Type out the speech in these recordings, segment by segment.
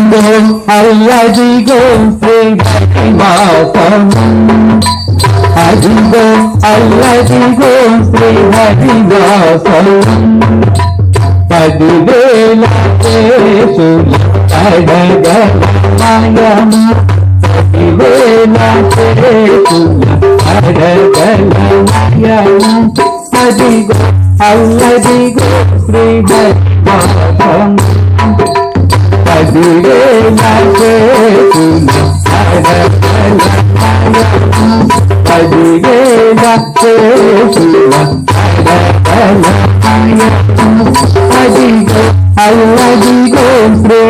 అల్లదిగో శ్రీహరివాసము అదిగో అల్లదిగో శ్రీహరివాసము 10,000 కేసుల అడగలమయము 10,000 కేసుల అడగలమయము అదిగో అల్లదిగో శ్రీహరివాసము 10,000 కేసుల అడగలమయము 10,000 కేసుల అడగలమయము అదిగో అల్లదిగో శ్రీహరివాసము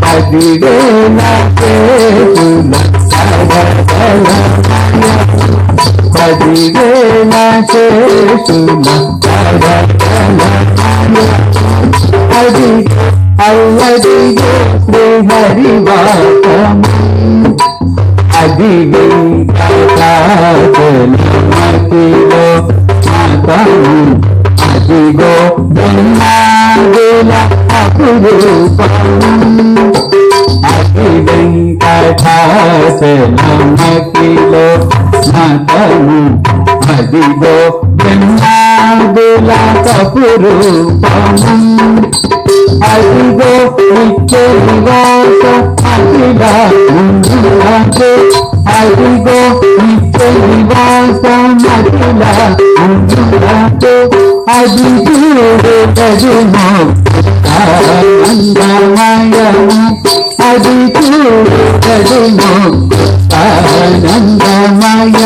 10,000 కేసుల అడగలమయము 10,000 కేసుల అడగలమయము అదిగో అల్లదిగో శ్రీహరివాసము అది వెంకటాచలమతిలో మాతము అదిగో బ్రహ్మాదుల అపురూపము అది వెంకటాచలమతిలో మాతము అదిగో బ్రహ్మాదుల అపురూపము అదిగో నిత్య నివాస అఖిల ముందులాంటి అదిగో నిత్య నివాస అఖిల ముందులాంటి అది చూడు తగుమో ఆనందమయము అది చూడు తగుమో ఆనందమయము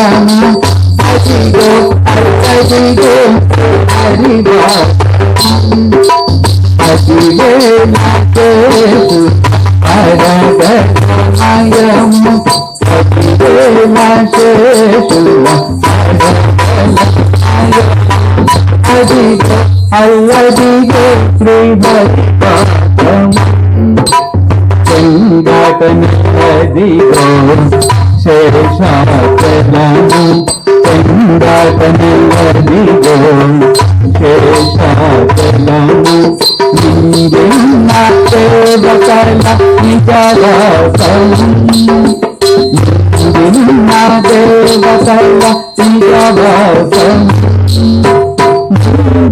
అదిగో అదిగో హరివా 10,000 కేసు అడగలమయము 10,000 కేసుల అడగలమయము అదిగో అల్లదిగో శ్రీహరివాసము చెందాటనదిగో శేషాచలము చెందాటనదిగో శేషాచలము నిన్న దేవతల నిజవాసము నిన్న దేవతల నిజవాసము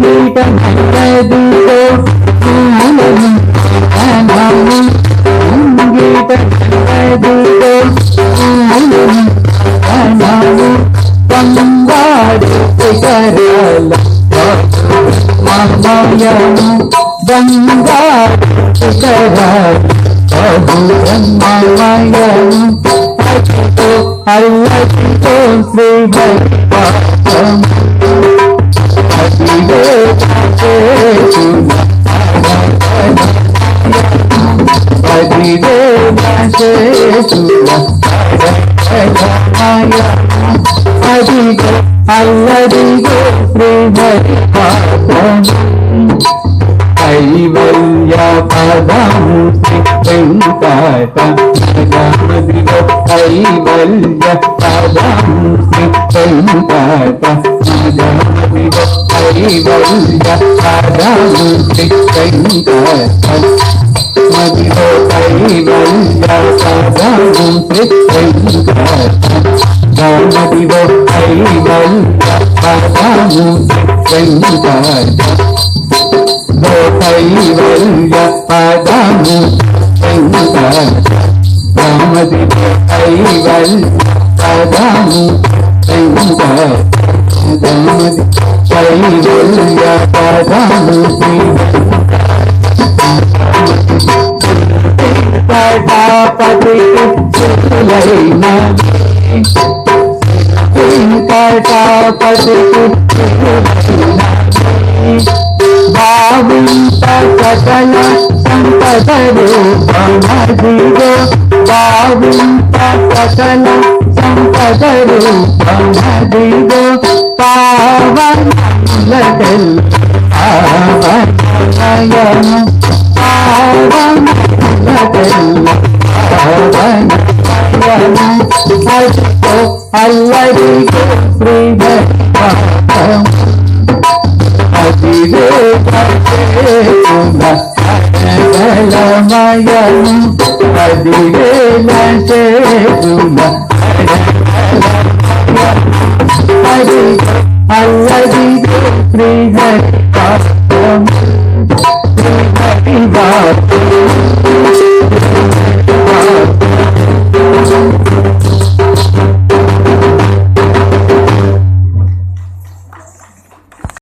గీతనదిగో పూలము అనము గీతనదిగో పూలము అనము బంగారు శిఖరాల మమయము బంగారు శిఖరాల మమయము అదిగో అల్లదిగో శ్రీహరివాసము 10,000 కేసుల అడగలమయము 10,000 కేసుల అడగలమయము అదిగో అల్లదిగో శ్రీహరివాసము కైవల్య పదము వెంకటమదిగో కైవల్య పదము వెంకటమదిగో కైవల్య పదము వెంకటమదిగో కైవల్య పదము వెంకటమదిగో కైవల్య పదము వెంకటమదిగో కైవల్య పదము వెంకటమదిగో కైవల్య పదము వెంకటమదిగో కైవల్య పదము వెంకటాపతి వెంకటాపతి భావింత సకల సంపద రూపమదిగో భావింత సకల సంపద రూపమదిగో పావనములగల్ పావనమయము పావనములగల్ పావనమయము అదిగో అల్లదిగో శ్రీహరివాసము 10,000 కేసుల అనగలమయము 10,000 చేతుల